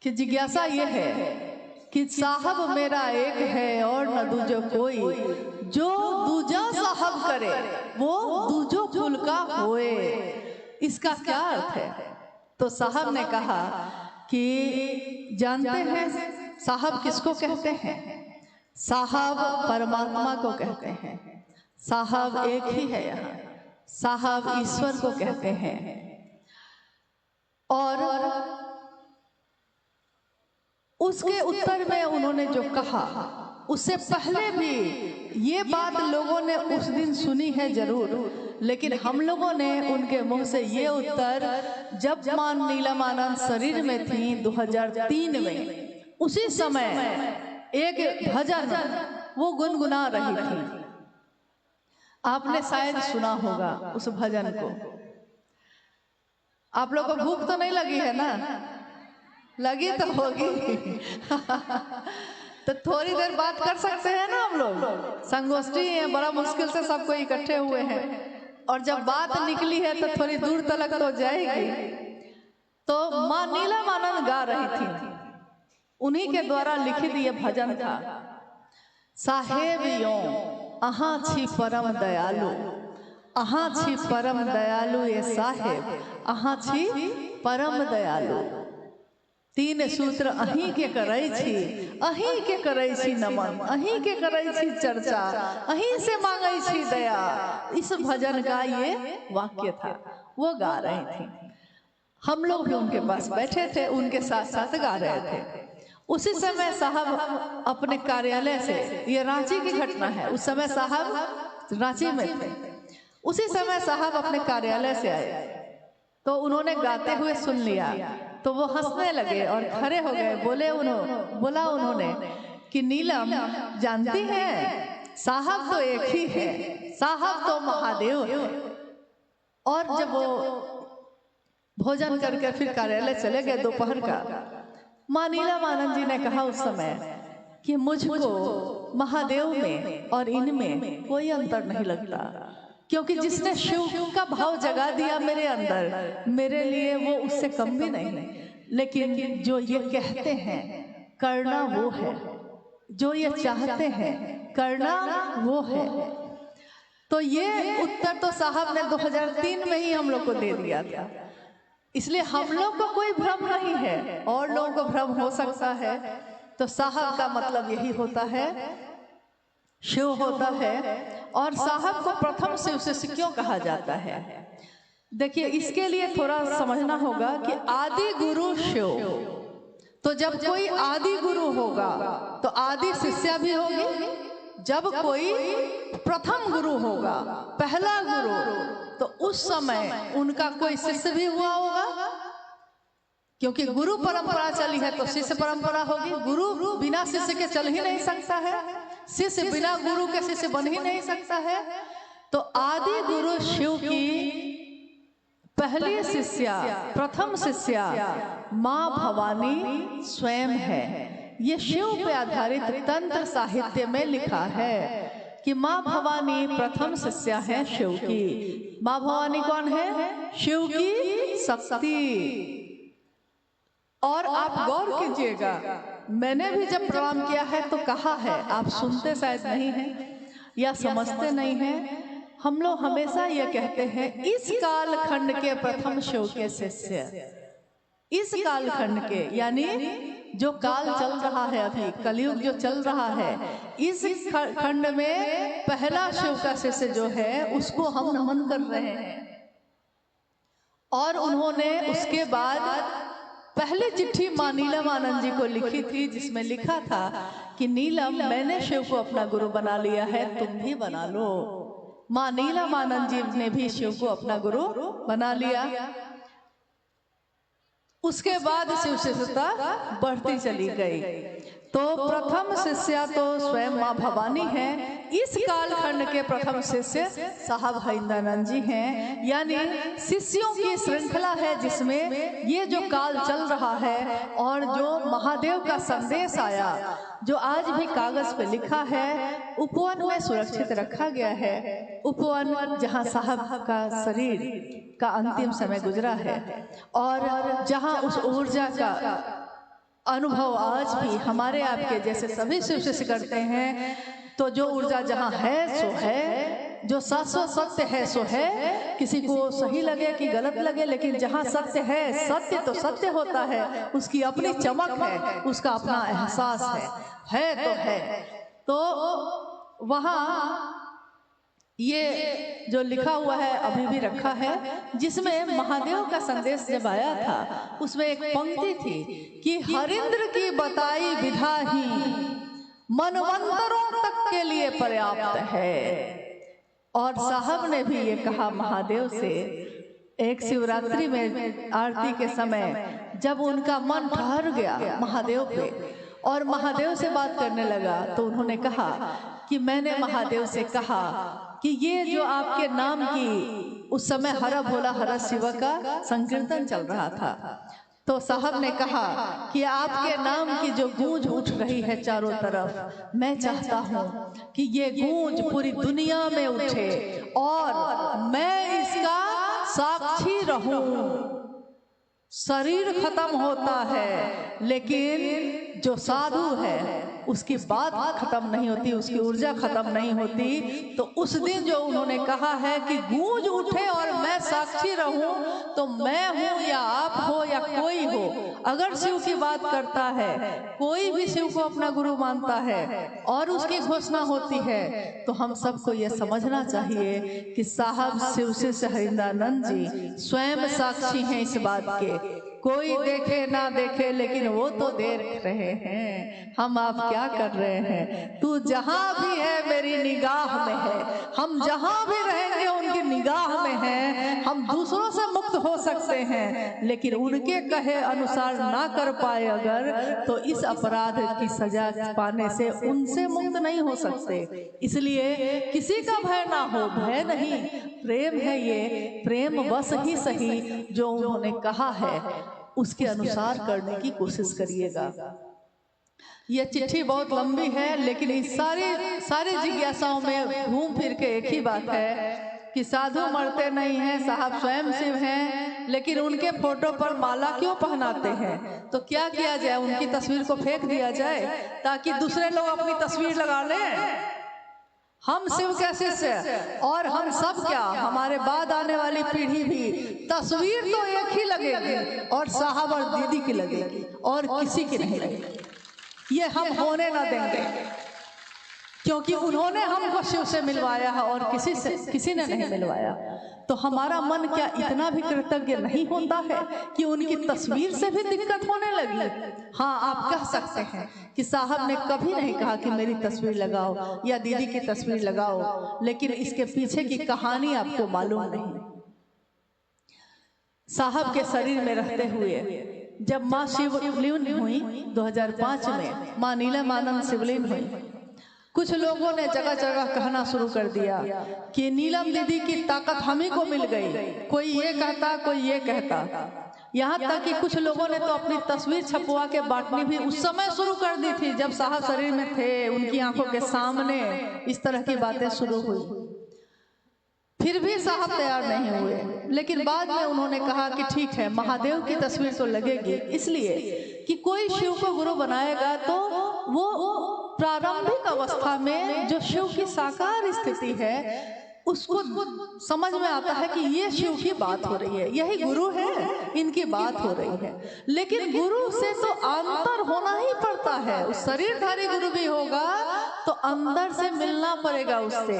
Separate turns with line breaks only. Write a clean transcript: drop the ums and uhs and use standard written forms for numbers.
कि जिज्ञासा ये है कि साहब मेरा एक है और न दूजो कोई, जो दूजा साहब करे वो दूजो कुल का होए। इसका क्या अर्थ है? तो साहब ने कहा कि जानते हैं साहब किसको कहते हैं? साहब परमात्मा को कहते हैं। साहब एक ही है यहाँ, साहब ईश्वर को कहते हैं। और उसके उत्तर में उन्होंने जो कहा, उससे पहले भी ये बात लोगों ने उस दिन सुनी है जरूर, लेकिन हम लोगों ने उनके मुंह से ये उत्तर जब मां नीलमानंद शरीर में थी 2003 में, उसी समय एक भजन वो गुनगुना रही थी। आपने शायद सुना होगा उस भजन को। आप लोग को भूख तो नहीं लगी है ना? लगी तो होगी। तो थोड़ी देर बात कर सकते हैं ना हम लोग? संगोष्ठी है, बड़ा मुश्किल से सबको इकट्ठे हुए हैं, और जब बात निकली है तो थोड़ी दूर तक तो जाएगी। तो मां नीलमानंद गा रही थी, उन्हीं के द्वारा लिखित ये भजन था। साहेब यो अहाँ छी परम दयालु, अहाँ छी परम दयालु ये साहेब, अहाँ छी परम दयालु। तीन सूत्र अहीं के करई छी, अहीं के करई छी नमन, अहीं के करई छी चर्चा, अहीं से मांगई छी दया। इस भजन का ये वाक्य था, वो गा रही थी। हम लोग भी उनके पास बैठे थे, उनके साथ साथ गा रहे थे। उसी समय साहब अपने कार्यालय से, ये रांची की घटना है, उस समय साहब रांची में थे। उसी समय साहब अपने कार्यालय से आए तो उन्होंने गाते हुए सुन लिया, तो वो हंसने लगे और खड़े हो गए। बोला उन्होंने कि नीलम जानती हैं साहब तो एक ही है, साहब तो महादेव है। और जब वो भोजन करके फिर कार्यालय चले गए दोपहर का, मां नीलमानंद जी ने कहा उस समय कि मुझको महादेव में और इनमें कोई अंतर नहीं लगता, क्योंकि जिसने शिव का भाव जगा दिया मेरे अंदर, मेरे लिए वो उससे कम भी नहीं। लेकिन जो ये कहते हैं करना वो है, जो ये चाहते हैं करना वो है। तो ये उत्तर तो साहब ने 2003 में ही हम लोग को दे दिया था। इसलिए हम लोग को कोई भ्रम नहीं है, और लोगों को भ्रम हो सकता है। तो साहब का मतलब यही होता है, शिव होता है। और साहब को प्रथम शिव क्यों कहा जाता है? देखिए, इसके लिए थोड़ा समझना होगा कि आदि गुरु शिव। तो जब कोई आदि गुरु होगा तो आदि शिष्या भी होगी। जब कोई प्रथम गुरु होगा, पहला गुरु, तो उस समय उनका कोई शिष्य भी हुआ होगा, क्योंकि गुरु परंपरा चली है तो शिष्य परंपरा होगी। गुरु बिना शिष्य के चल ही नहीं सकता है, शिष्य बिना गुरु के शिष्य बन ही नहीं सकता है। तो आदि गुरु शिव की पहली शिष्या, प्रथम शिष्या मां भवानी स्वयं है। ये शिव पे आधारित तंत्र साहित्य में लिखा है कि मां भवानी प्रथम शिष्या है शिव की। मां भवानी कौन है? शिव की शक्ति। और आप गौर कीजिएगा, मैंने भी जब प्रणाम किया है तो कहा है, आप सुनते शायद नहीं हैं या समझते नहीं हैं। हम लोग हमेशा ये कहते हैं इस कालखंड के प्रथम शिव के शिष्य। इस कालखंड के यानी जो काल चल रहा है, अभी कलयुग जो चल रहा है, इस खंड में पहला शिव का शिष्य जो है उसको हम नमन कर रहे हैं। और उन्होंने उसके बाद पहले चिट्ठी मां नीलमानंद जी को लिखी थी, जिसमें लिखा था कि नीलम, मैंने शिव को अपना गुरु बना लिया है, तुम भी बना लो। मां नीलमानंद जी ने भी शिव को अपना गुरु बना लिया। उसके बाद शिव शिष्यता बढ़ती चली गई। तो प्रथम शिष्या तो स्वयं मां भवानी है। इस कालखंड के प्रथम शिष्य साहब हरिंद्रानंद जी हैं। यानी शिष्यों की श्रृंखला है जिसमें ये जो काल चल रहा है और जो महादेव का संदेश आया, जो आज भी कागज पे लिखा है, उपवन में सुरक्षित रखा गया है। उपवन जहाँ साहब का शरीर का अंतिम समय गुजरा है और जहाँ उस ऊर्जा का अनुभव आज भी हमारे आपके जैसे सभी शिव शिष्य करते हैं। तो जो ऊर्जा जहाँ है सो है, जो शाश्वत सत्य है सो है। किसी को सही लगे कि गलत लगे, लेकिन जहाँ सत्य है, सत्य तो सत्य होता है, उसकी अपनी चमक है, उसका अपना एहसास है तो है। तो वहाँ ये जो लिखा हुआ है अभी भी रखा है, जिसमें महादेव का संदेश जब आया था उसमें एक पंक्ति थी कि हरिंद्र की बताई विधा ही मनवंतरों तक के लिए पर्याप्त है। और साहब ने भी ये कहा महादेव से, एक शिवरात्रि में आरती के समय जब उनका मन ठहर गया महादेव पे और महादेव से बात करने लगा, तो उन्होंने कहा कि मैंने महादेव से कहा कि ये जो आपके नाम की उस समय हर भोला हर शिव का संकीर्तन चल रहा था, तो साहब ने कहा कि आपके नाम की जो गूंज उठ रही है चारों तरफ, मैं चाहता हूँ कि ये गूंज पूरी दुनिया में उठे और मैं इसका साक्षी रहूं। शरीर खत्म होता है, लेकिन जो साधु है उसकी बात खत्म नहीं होती, उसकी ऊर्जा खत्म नहीं होती। तो उस दिन जो उन्होंने कहा है कि गूंज उठे और मैं साक्षी रहूं, तो मैं हूं या आप हो या कोई हो, अगर शिव की बात करता है, कोई भी शिव को अपना गुरु मानता है और उसकी घोषणा होती है, तो हम सबको ये समझना चाहिए कि साहब शिव शिष्य हरिंद्रानंद जी स्वयं साक्षी हैं इस बात के। कोई देखे ना देखे, लेकिन वो तो देख रहे हैं हम आप क्या कर रहे हैं। तू जहां भी है मेरी निगाह में है, हम जहां भी रहेंगे उनकी निगाह में है। हम दूसरों से मुक्त हो सकते हैं, लेकिन उनके कहे अनुसार ना कर पाए अगर, तो इस अपराध की सजा पाने से उनसे मुक्त नहीं हो सकते। इसलिए किसी का भय ना हो, भय नहीं, प्रेम है ये, प्रेम बस ही सही जो उन्होंने कहा है उसके अनुसार करने की कोशिश करिएगा। यह चिट्ठी बहुत लंबी है, लेकिन इस सारी जिज्ञासाओं में घूम फिर के एक ही बात है कि साधु मरते नहीं हैं, साहब स्वयं शिव हैं, लेकिन उनके फोटो पर माला क्यों पहनाते हैं? तो क्या किया जाए, उनकी तस्वीर को फेंक दिया जाए ताकि दूसरे लोग अपनी तस्वीर लगा लें? हम शिव के शिष्य और हम सब क्या, हमारे बाद आने वाली पीढ़ी भी तस्वीर तो एक ही लगेगी और साहब और दीदी की लगेगी और किसी की नहीं लगेगी। ये हम होने ना देंगे, क्योंकि उन्होंने हमको शिव से मिलवाया है और किसी ने नहीं मिलवाया। तो हमारा मन क्या इतना भी कृतज्ञ नहीं होता है कि उनकी तस्वीर से भी दिक्कत होने लगी? हाँ, आप कह सकते हैं कि साहब ने कभी नहीं कहा कि मेरी तस्वीर लगाओ या दीदी की तस्वीर लगाओ, लेकिन इसके पीछे की कहानी आपको मालूम नहीं। साहब के शरीर में रहते हुए जब माँ शिवलीन हुई 2005 में, माँ नीलमानंद शिवलीन हुई, कुछ लोगों ने जगह जगह कहना शुरू कर दिया कि नीलम दीदी की ताकत हम ही को मिल गई। कोई ये कहता, कोई ये कहता, यहाँ तक कि कुछ लोगों ने तो अपनी तस्वीर छपवा के बांटनी भी उस समय शुरू कर दी थी जब साहब शरीर में थे, उनकी आंखों के सामने इस तरह की बातें शुरू हुई। फिर भी साहब तैयार नहीं हुए, लेकिन बाद में उन्होंने कहा कि ठीक है, महादेव की तस्वीर तो लगेगी, इसलिए कि कोई शिव को गुरु बनाएगा तो वो प्रारंभिक अवस्था में जो शिव की साकार स्थिति है उसको समझ में आता है कि ये शिव की बात हो रही है, यही गुरु है, इनकी बात हो रही है। लेकिन गुरु से तो अंतर होना ही पड़ता है। उस शरीरधारी गुरु भी होगा तो अंदर से मिलना पड़ेगा उससे।